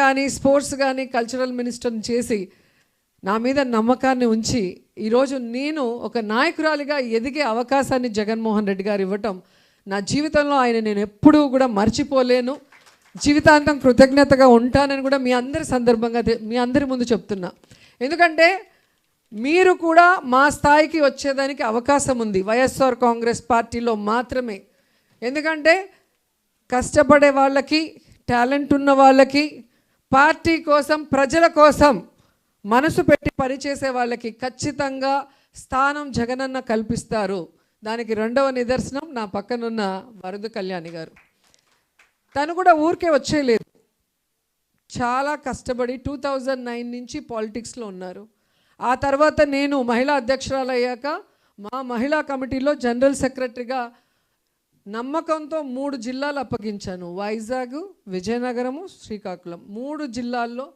కానీ స్పోర్ట్స్ కానీ కల్చరల్ మినిస్టర్ని చేసి నా మీద నమ్మకాన్ని ఉంచి ఈరోజు నేను ఒక నాయకురాలిగా ఎదిగే అవకాశాన్ని జగన్మోహన్ రెడ్డి గారు ఇవ్వటం నా జీవితంలో ఆయన నేను ఎప్పుడూ కూడా మర్చిపోలేను. జీవితాంతం కృతజ్ఞతగా ఉంటానని కూడా మీ అందరి ముందు చెప్తున్నా. ఎందుకంటే మీరు కూడా మా స్థాయికి వచ్చేదానికి అవకాశం ఉంది వైఎస్ఆర్ కాంగ్రెస్ పార్టీలో మాత్రమే. ఎందుకంటే కష్టపడే వాళ్ళకి, టాలెంట్ ఉన్న వాళ్ళకి, పార్టీ కోసం, ప్రజల కోసం మనసు పెట్టి పనిచేసే వాళ్ళకి ఖచ్చితంగా స్థానం జగనన్న కల్పిస్తారు. దానికి రెండవ నిదర్శనం నా పక్కనున్న వరద కళ్యాణి గారు. తను కూడా ఊరికే వచ్చేయలేదు, చాలా కష్టపడి 2009 నుంచి పాలిటిక్స్లో ఉన్నారు. ఆ తర్వాత నేను మహిళా అధ్యక్షురాలు అయ్యాక మా మహిళా కమిటీలో జనరల్ సెక్రటరీగా నమ్మకంతో 3 జిల్లాలు అప్పగించాను. వైజాగ్, విజయనగరము, శ్రీకాకుళం 3 జిల్లాల్లో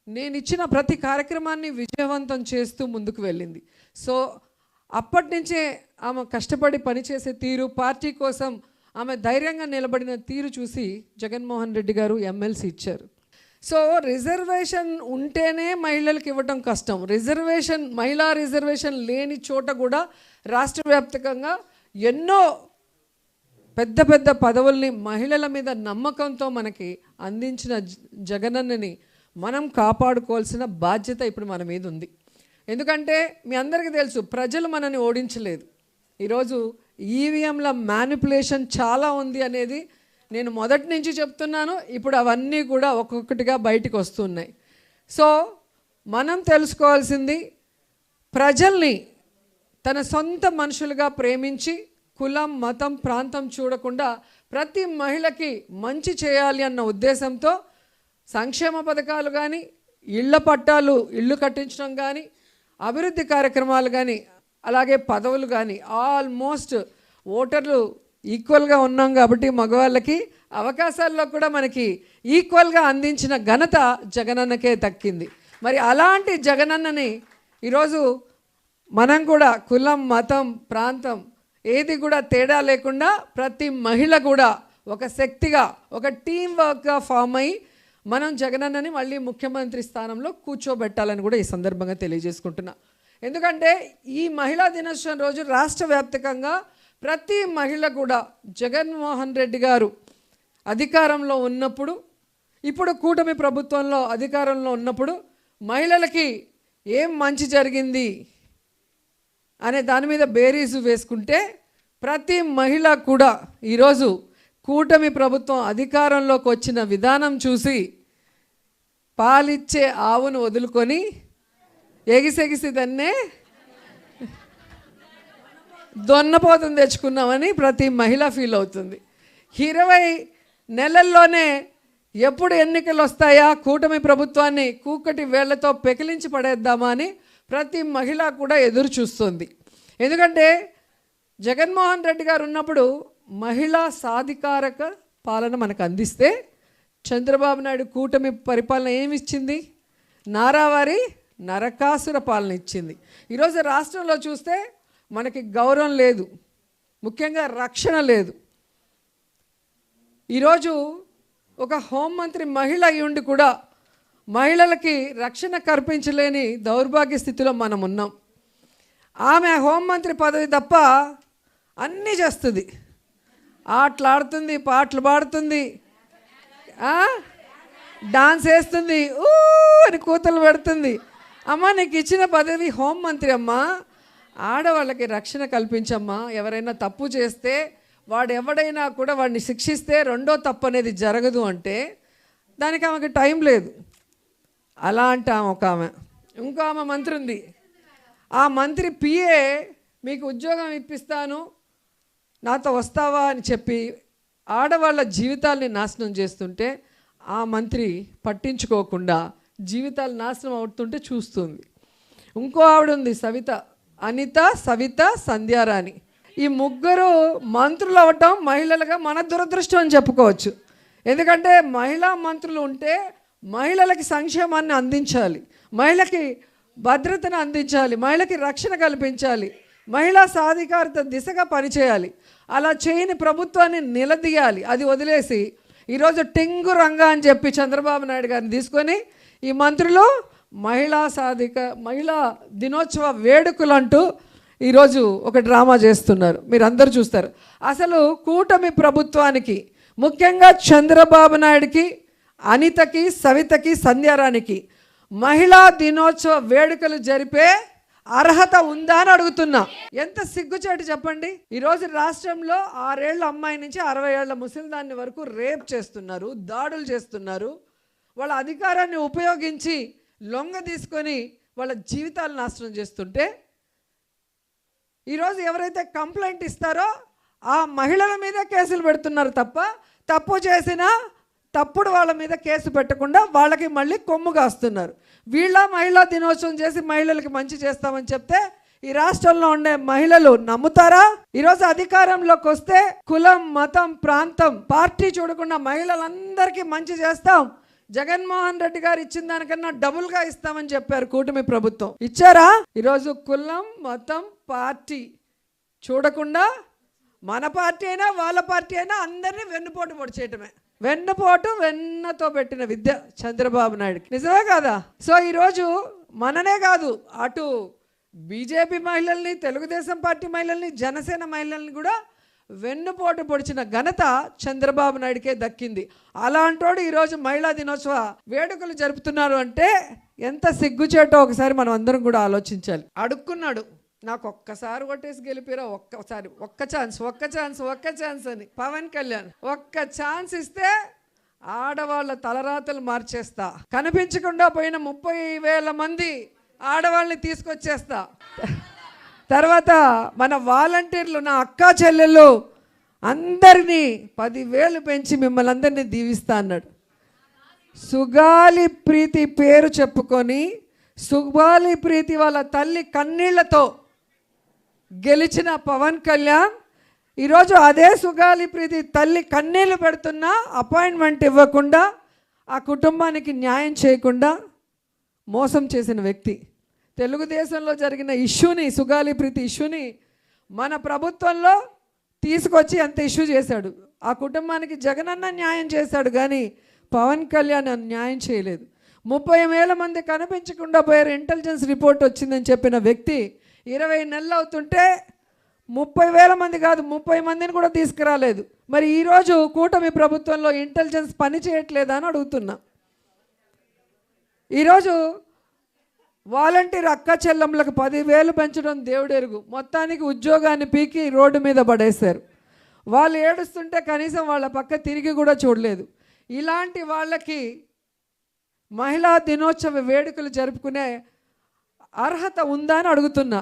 నేను ఇచ్చిన ప్రతి కార్యక్రమాన్ని విజయవంతం చేస్తూ ముందుకు వెళ్ళింది. సో అప్పటి నుంచే ఆమె కష్టపడి పనిచేసే తీరు, పార్టీ కోసం ఆమె ధైర్యంగా నిలబడిన తీరు చూసి జగన్మోహన్ రెడ్డి గారు ఎమ్మెల్సీ ఇచ్చారు. సో రిజర్వేషన్ ఉంటేనే మహిళలకు ఇవ్వటం కష్టం. మహిళా రిజర్వేషన్ లేని చోట కూడా రాష్ట్ర వ్యాప్తంగా ఎన్నో పెద్ద పెద్ద పదవుల్ని మహిళల మీద నమ్మకంతో మనకి అందించిన జగనన్నని మనం కాపాడుకోవాల్సిన బాధ్యత ఇప్పుడు మన మీద ఉంది. ఎందుకంటే మీ అందరికీ తెలుసు, ప్రజలు మనని ఓడించలేదు. ఈరోజు ఈవీఎంల మ్యానిపులేషన్ చాలా ఉంది అనేది నేను మొదటి నుంచి చెప్తున్నాను. ఇప్పుడు అవన్నీ కూడా ఒక్కొక్కటిగా బయటికి వస్తున్నాయి. సో మనం తెలుసుకోవాల్సింది, ప్రజల్ని తన సొంత మనుషులుగా ప్రేమించి కులం, మతం, ప్రాంతం చూడకుండా ప్రతి మహిళకి మంచి చేయాలి అన్న ఉద్దేశంతో సంక్షేమ పథకాలు కానీ, ఇళ్ల పట్టాలు, ఇళ్ళు కట్టించడం కానీ, అభివృద్ధి కార్యక్రమాలు కానీ, అలాగే పదవులు కానీ, ఆల్మోస్ట్ ఓటర్లు ఈక్వల్గా ఉన్నాం కాబట్టి మగవాళ్ళకి అవకాశాల్లో కూడా మనకి ఈక్వల్గా అందించిన ఘనత జగనన్నకే దక్కింది. మరి అలాంటి జగనన్నని ఈరోజు మనం కూడా కులం, మతం, ప్రాంతం ఏది కూడా తేడా లేకుండా ప్రతి మహిళ కూడా ఒక శక్తిగా, ఒక టీం వర్క్గా ఫామ్ అయ్యి మనం జగనన్నని మళ్ళీ ముఖ్యమంత్రి స్థానంలో కూర్చోబెట్టాలని కూడా ఈ సందర్భంగా తెలియజేసుకుంటున్నా. ఎందుకంటే ఈ మహిళా దినోత్సవం రోజు రాష్ట్ర వ్యాప్తంగా ప్రతి మహిళ కూడా జగన్మోహన్ రెడ్డి గారు అధికారంలో ఉన్నప్పుడు, ఇప్పుడు కూటమి ప్రభుత్వంలో అధికారంలో ఉన్నప్పుడు మహిళలకి ఏం మంచి జరిగింది అనే దాని మీద బేరీజు వేసుకుంటే ప్రతి మహిళ కూడా ఈరోజు కూటమి ప్రభుత్వం అధికారంలోకి వచ్చిన విధానం చూసి పాలిచ్చే ఆవును వదులుకొని ఎగిసెగిసి దాన్నే దొన్నపోతం తెచ్చుకున్నామని ప్రతి మహిళ ఫీల్ అవుతుంది. 20 నెలల్లోనే ఎప్పుడు ఎన్నికలు వస్తాయా, కూటమి ప్రభుత్వాన్ని కూకటి వేళ్లతో పెకిలించి పడేద్దామా అని ప్రతి మహిళ కూడా ఎదురు చూస్తుంది. ఎందుకంటే జగన్మోహన్ రెడ్డి గారు ఉన్నప్పుడు మహిళా సాధికారక పాలన మనకు అందిస్తే, చంద్రబాబు నాయుడు కూటమి పరిపాలన ఏమి ఇచ్చింది? నారావారి నరకాసుర పాలన ఇచ్చింది. ఈరోజు రాష్ట్రంలో చూస్తే మనకి గౌరవం లేదు, ముఖ్యంగా రక్షణ లేదు. ఈరోజు ఒక హోంమంత్రి మహిళ అయి ఉండి కూడా మహిళలకి రక్షణ కల్పించలేని దౌర్భాగ్య స్థితిలో మనం ఉన్నాం. ఆమె హోంమంత్రి పదవి తప్ప అన్నీ చేస్తుంది, ఆటలాడుతుంది, పాటలు పాడుతుంది, డాన్స్ వేస్తుంది, అని కూతలు పెడుతుంది. అమ్మ, నీకు ఇచ్చిన పదవి హోంమంత్రి అమ్మా, ఆడవాళ్ళకి రక్షణ కల్పించమ్మా. ఎవరైనా తప్పు చేస్తే వాడు ఎవడైనా కూడా వాడిని శిక్షిస్తే రెండో తప్పు అనేది జరగదు అంటే దానికి ఆమెకి టైం లేదు. అలా అంటాం ఒక ఆమె. ఇంకో ఆమె మంత్రి ఉంది, ఆ మంత్రి పిఏ మీకు ఉద్యోగం ఇప్పిస్తాను, నాతో వస్తావా అని చెప్పి ఆడవాళ్ళ జీవితాల్ని నాశనం చేస్తుంటే ఆ మంత్రి పట్టించుకోకుండా జీవితాలు నాశనం అవుతుంటే చూస్తుంది. ఇంకో ఆవిడ ఉంది, అనిత, సవిత, సంధ్యారాణి. ఈ ముగ్గురు మంత్రులు అవ్వటం మహిళలుగా మన దురదృష్టం అని చెప్పుకోవచ్చు. ఎందుకంటే మహిళా మంత్రులు ఉంటే మహిళలకి సంక్షేమాన్ని అందించాలి, మహిళకి భద్రతను అందించాలి, మహిళకి రక్షణ కల్పించాలి, మహిళా సాధికారత దిశగా పనిచేయాలి. అలా చేయని ప్రభుత్వాన్ని నిలదీయాలి. అది వదిలేసి ఈరోజు టింగు రంగా అని చెప్పి చంద్రబాబు నాయుడు గారిని తీసుకొని ఈ మంత్రులు మహిళా దినోత్సవ వేడుకలు అంటూ ఈరోజు ఒక డ్రామా చేస్తున్నారు. మీరు అందరూ చూస్తారు. అసలు కూటమి ప్రభుత్వానికి, ముఖ్యంగా చంద్రబాబు నాయుడికి, అనితకి, సవితకి, సంధ్యారానికి మహిళా దినోత్సవ వేడుకలు జరిపే అర్హత ఉందా అని అడుగుతున్నా. ఎంత సిగ్గుచేటు చెప్పండి. ఈరోజు రాష్ట్రంలో 6 ఏళ్ల అమ్మాయి నుంచి 60 ఏళ్ల ముసలిదాన్ని వరకు రేప్ చేస్తున్నారు, దాడులు చేస్తున్నారు. వాళ్ళ అధికారాన్ని ఉపయోగించి లొంగ తీసుకొని వాళ్ళ జీవితాలు నాశనం చేస్తుంటే ఈరోజు ఎవరైతే కంప్లైంట్ ఇస్తారో ఆ మహిళల మీద కేసులు పెడుతున్నారు తప్ప, తప్పు చేసినా తప్పుడు వాళ్ళ మీద కేసు పెట్టకుండా వాళ్ళకి మళ్ళీ కొమ్ము కాస్తున్నారు. వీళ్ళ మహిళా దినోత్సవం చేసి మహిళలకి మంచి చేస్తామని చెప్తే ఈ రాష్ట్రంలో ఉండే మహిళలు నమ్ముతారా? ఈరోజు అధికారంలోకి వస్తే కులం, మతం, ప్రాంతం, పార్టీ చూడకుండా మహిళలందరికీ మంచి చేస్తాం, జగన్మోహన్ రెడ్డి గారు ఇచ్చిన దానికన్నా డబుల్గా ఇస్తామని చెప్పారు కూటమి ప్రభుత్వం. ఇచ్చారా? ఈరోజు కులం, మతం, పార్టీ చూడకుండా మన పార్టీ అయినా వాళ్ళ పార్టీ అయినా అందరినీ వెన్నుపోటు పొడిచేయటమే. వెన్నతో పెట్టిన విద్య చంద్రబాబు నాయుడుకి. నిజమే కాదా? సో ఈరోజు మననే కాదు, అటు బీజేపీ మహిళల్ని, తెలుగుదేశం పార్టీ మహిళల్ని, జనసేన మహిళల్ని కూడా వెన్నుపోటు పొడిచిన ఘనత చంద్రబాబు నాయుడికే దక్కింది. అలాంటోడు ఈరోజు మహిళా దినోత్సవ వేడుకలు జరుపుతున్నారు అంటే ఎంత సిగ్గుచేటో ఒకసారి మనం అందరం కూడా ఆలోచించాలి. అడుక్కున్నాడు, నాకు ఒక్కసారి కొట్టేసి గెలిపిరా, ఒక్క ఛాన్స్ అని పవన్ కళ్యాణ్. ఒక్క ఛాన్స్ ఇస్తే ఆడవాళ్ళ తలరాతలు మార్చేస్తా, కనిపించకుండా పోయిన 30,000 మంది ఆడవాళ్ళని తీసుకొచ్చేస్తా, తర్వాత మన వాలంటీర్లు, నా అక్కా చెల్లెళ్ళు అందరినీ 10,000 పెంచి మిమ్మల్ని అందరినీ దీవిస్తా అన్నాడు. సుగాలి ప్రీతి పేరు చెప్పుకొని సుగాలి ప్రీతి వాళ్ళ తల్లి కన్నీళ్లతో గెలిచిన పవన్ కళ్యాణ్ ఈరోజు అదే సుగాలి ప్రీతి తల్లి కన్నీళ్లు పెడుతున్నా అపాయింట్మెంట్ ఇవ్వకుండా, ఆ కుటుంబానికి న్యాయం చేయకుండా మోసం చేసిన వ్యక్తి. తెలుగుదేశంలో జరిగిన ఇష్యూని, సుగాలి ప్రీతి ఇష్యూని మన ప్రభుత్వంలో తీసుకొచ్చి అంత ఇష్యూ చేశాడు. ఆ కుటుంబానికి జగనన్న న్యాయం చేశాడు కానీ పవన్ కళ్యాణ్ న్యాయం చేయలేదు. 30,000 మంది కనిపించకుండా పోయారు, ఇంటెలిజెన్స్ రిపోర్ట్ వచ్చిందని చెప్పిన వ్యక్తి 20 నెలలు అవుతుంటే 30,000 మంది కాదు 30 మందిని కూడా తీసుకురాలేదు. మరి ఈరోజు కూటమి ప్రభుత్వంలో ఇంటెలిజెన్స్ పని చేయట్లేదా అని అడుగుతున్నా. ఈరోజు వాలంటీర్ అక్క చెల్లెమ్మలకు 10,000 పెంచడం దేవుడెరుగు, మొత్తానికి ఉద్యోగాన్ని పీకి రోడ్డు మీద పడేశారు. వాళ్ళు ఏడుస్తుంటే కనీసం వాళ్ళ పక్క తిరిగి కూడా చూడలేదు. ఇలాంటి వాళ్ళకి మహిళా దినోత్సవ వేడుకలు జరుపుకునే అర్హత ఉందా అని అడుగుతున్నా.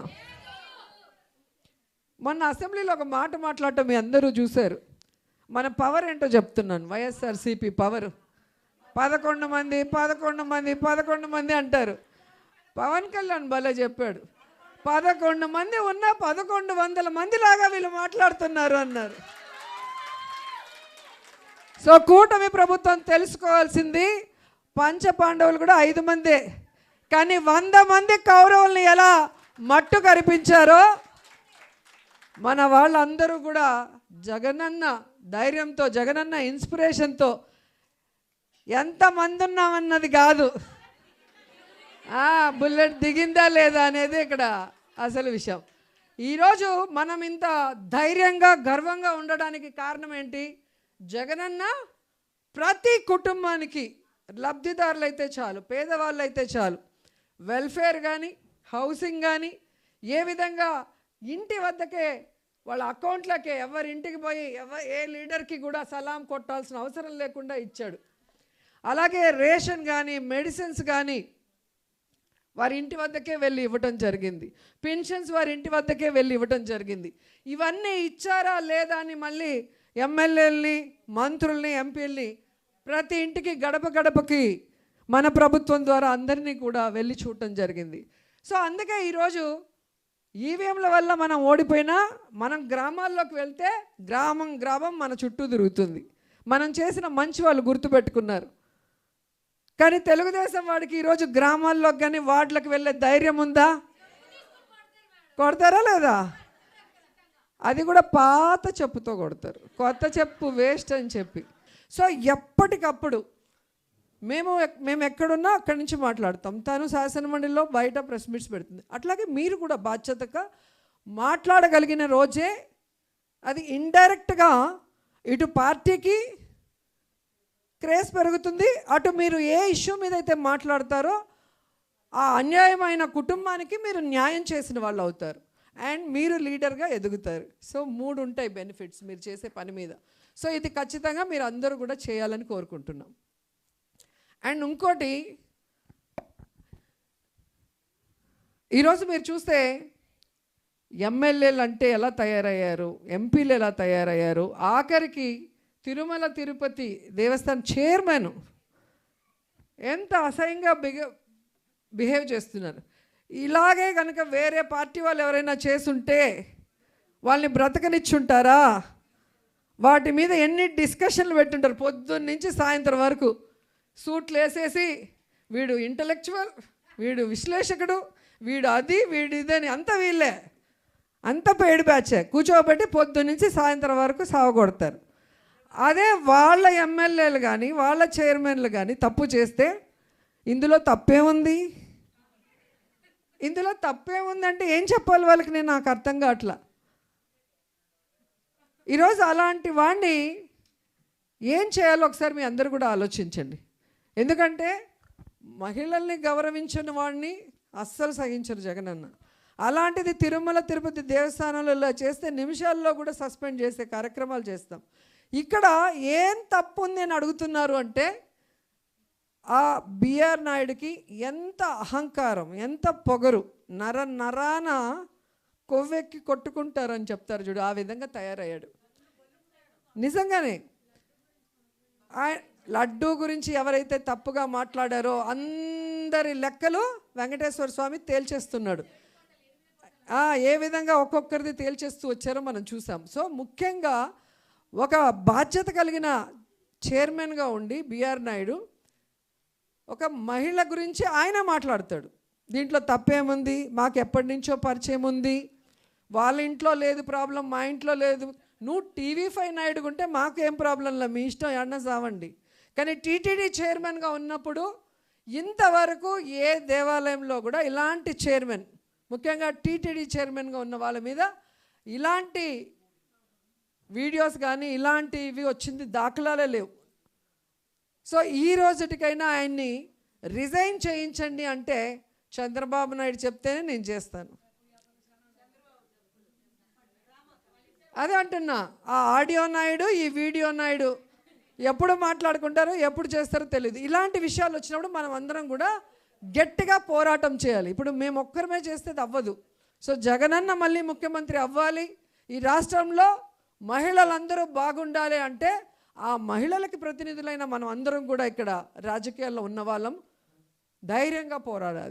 మొన్న అసెంబ్లీలో ఒక మాట మాట్లాడటం మీ అందరూ చూశారు. మన పవర్ ఏంటో చెప్తున్నాను. వైఎస్ఆర్సీపీ పవర్ 11 మంది అంటారు. పవన్ కళ్యాణ్ భలే చెప్పాడు, 11 మంది ఉన్న 1100 మంది లాగా వీళ్ళు మాట్లాడుతున్నారు అన్నారు. సో కూటమి ప్రభుత్వం తెలుసుకోవాల్సింది, పంచ పాండవులు కూడా 5 మందే, కానీ 100 మంది కౌరవుల్ని ఎలా మట్టు కరిపించారో మన వాళ్ళందరూ కూడా జగనన్న ధైర్యంతో, జగనన్న ఇన్స్పిరేషన్తో ఎంతమంది ఉన్నామన్నది కాదు, బుల్లెట్ దిగిందా లేదా అనేది ఇక్కడ అసలు విషయం. ఈరోజు మనం ఇంత ధైర్యంగా, గర్వంగా ఉండడానికి కారణం ఏంటి? జగనన్న ప్రతి కుటుంబానికి, లబ్ధిదారులు అయితే చాలు, పేదవాళ్ళు అయితే చాలు, వెల్ఫేర్ కానీ, హౌసింగ్ కానీ, ఏ విధంగా ఇంటి వద్దకే వాళ్ళ అకౌంట్లకే, ఎవరి ఇంటికి పోయి ఏ లీడర్కి కూడా సలాం కొట్టాల్సిన అవసరం లేకుండా ఇచ్చాడు. అలాగే రేషన్ కానీ, మెడిసిన్స్ కానీ వారి ఇంటి వద్దకే వెళ్ళి ఇవ్వటం జరిగింది. పెన్షన్స్ వారి ఇంటి వద్దకే వెళ్ళి ఇవ్వటం జరిగింది. ఇవన్నీ ఇచ్చారా లేదా అని మళ్ళీ ఎమ్మెల్యేలని, మంత్రుల్ని, ఎంపీల్ని ప్రతి ఇంటికి గడప గడపకి మన ప్రభుత్వం ద్వారా అందరినీ కూడా వెళ్ళి చూడటం జరిగింది. సో అందుకే ఈరోజు ఈవీఎంల వల్ల మనం ఓడిపోయినా మనం గ్రామాల్లోకి వెళ్తే గ్రామం మన చుట్టూ తిరుగుతుంది. మనం చేసిన మంచి వాళ్ళు గుర్తుపెట్టుకున్నారు. కానీ తెలుగుదేశం వాడికి ఈరోజు గ్రామాల్లోకి కానీ వార్డులకు వెళ్ళే ధైర్యం ఉందా? కొడతారా లేదా? అది కూడా పాత చెప్పుతో కొడతారు, కొత్త చెప్పు వేస్ట్ అని చెప్పి. సో ఎప్పటికప్పుడు మేము ఎక్కడున్నా అక్కడి నుంచి మాట్లాడతాం. తను శాసనమండలిలో బయట ప్రెస్ మీట్స్ పెడుతుంది. అట్లాగే మీరు కూడా బాధ్యతగా మాట్లాడగలిగిన రోజే అది ఇండైరెక్ట్గా ఇటు పార్టీకి క్రేజ్ పెరుగుతుంది, అటు మీరు ఏ ఇష్యూ మీద అయితే మాట్లాడతారో ఆ అన్యాయమైన కుటుంబానికి మీరు న్యాయం చేసిన వాళ్ళు అవుతారు అండ్ మీరు లీడర్గా ఎదుగుతారు. సో 3 ఉంటాయి బెనిఫిట్స్ మీరు చేసే పని మీద. సో ఇది ఖచ్చితంగా మీరు అందరూ కూడా చేయాలని కోరుకుంటున్నాం. అండ్ ఇంకోటి, ఈరోజు మీరు చూస్తే ఎమ్మెల్యేలు అంటే ఎలా తయారయ్యారు, ఎంపీలు ఎలా తయారయ్యారు, ఆఖరికి తిరుమల తిరుపతి దేవస్థానం చైర్మన్ ఎంత అసహ్యంగా బిహేవ్ చేస్తున్నారు. ఇలాగే కనుక వేరే పార్టీ వాళ్ళు ఎవరైనా చేసుంటే వాళ్ళని బ్రతకనిచ్చుంటారా? వాటి మీద ఎన్ని డిస్కషన్లు పెట్టుంటారు పొద్దున్న నుంచి సాయంత్రం వరకు. సూట్లు వేసేసి వీడు ఇంటలెక్చువల్, వీడు విశ్లేషకుడు, వీడు అది, వీడు ఇదని, అంతా వీళ్ళే, అంత పెయిడ్ బ్యాచే కూర్చోబెట్టి పొద్దున్న నుంచి సాయంత్రం వరకు సావగొడతారు. అదే వాళ్ళ ఎమ్మెల్యేలు కానీ వాళ్ళ చైర్మన్లు కానీ తప్పు చేస్తే ఇందులో తప్పేముంది? ఇందులో తప్పేముందంటే ఏం చెప్పాలి వాళ్ళకి? నేను నాకు అర్థం కావట్లా. ఈరోజు అలాంటి వాడిని ఏం చేయాలో ఒకసారి మీ అందరూ కూడా ఆలోచించండి. ఎందుకంటే మహిళల్ని గౌరవించిన వాడిని అస్సలు సహించరు జగనన్న. అలాంటిది తిరుమల తిరుపతి దేవస్థానంలో ఇలా చేస్తే నిమిషాల్లో కూడా సస్పెండ్ చేసే కార్యక్రమాలు చేస్తాం. ఇక్కడ ఏం తప్పు ఉంది అని అడుగుతున్నారు అంటే ఆ బిఆర్ నాయుడికి ఎంత అహంకారం, ఎంత పొగరు, నరాన కొవ్వెక్కి కొట్టుకుంటారని చెప్తారు చూడు, ఆ విధంగా తయారయ్యాడు. నిజంగానే లడ్డూ గురించి ఎవరైతే తప్పుగా మాట్లాడారో అందరి లెక్కలు వెంకటేశ్వర స్వామి తేల్చేస్తున్నాడు. ఏ విధంగా ఒక్కొక్కరిది తేల్చేస్తూ వచ్చారో మనం చూసాం. సో ముఖ్యంగా ఒక బాధ్యత కలిగిన చైర్మన్గా ఉండి బిఆర్ నాయుడు ఒక మహిళ గురించి ఆయన మాట్లాడతాడు. దీంట్లో తప్పేముంది, మాకు ఎప్పటి నుంచో పరిచయం ఉంది, వాళ్ళ ఇంట్లో లేదు ప్రాబ్లం, మా ఇంట్లో లేదు. నువ్వు TV5 నాయుడు ఉంటే మాకు ఏం ప్రాబ్లంలా, మీ ఇష్టం ఎన్న సావండి. కానీ టీటీడీ చైర్మన్గా ఉన్నప్పుడు ఇంతవరకు ఏ దేవాలయంలో కూడా ఇలాంటి చైర్మన్, ముఖ్యంగా టీటీడీ చైర్మన్గా ఉన్న వాళ్ళ మీద ఇలాంటి వీడియోస్ కానీ ఇలాంటివి వచ్చింది దాఖలాలే లేవు. సో ఈ రోజుటికైనా ఆయన్ని రిజైన్ చేయించండి అంటే చంద్రబాబు నాయుడు చెప్తేనే నేను చేస్తాను. అదే అంటున్నా, ఆ ఆడియో నాయుడు, ఈ వీడియో నాయుడు ఎప్పుడు మాట్లాడుకుంటారో ఎప్పుడు చేస్తారో తెలియదు. ఇలాంటి విషయాలు వచ్చినప్పుడు మనం అందరం కూడా గట్టిగా పోరాటం చేయాలి. ఇప్పుడు మేము ఒక్కరమే చేస్తే అది అవ్వదు. సో జగనన్న మళ్ళీ ముఖ్యమంత్రి అవ్వాలి, ఈ రాష్ట్రంలో మహిళలందరూ బాగుండాలి అంటే ఆ మహిళలకి ప్రతినిధులైన మనం అందరం కూడా ఇక్కడ రాజకీయాల్లో ఉన్న వాళ్ళం ధైర్యంగా పోరాడాలి.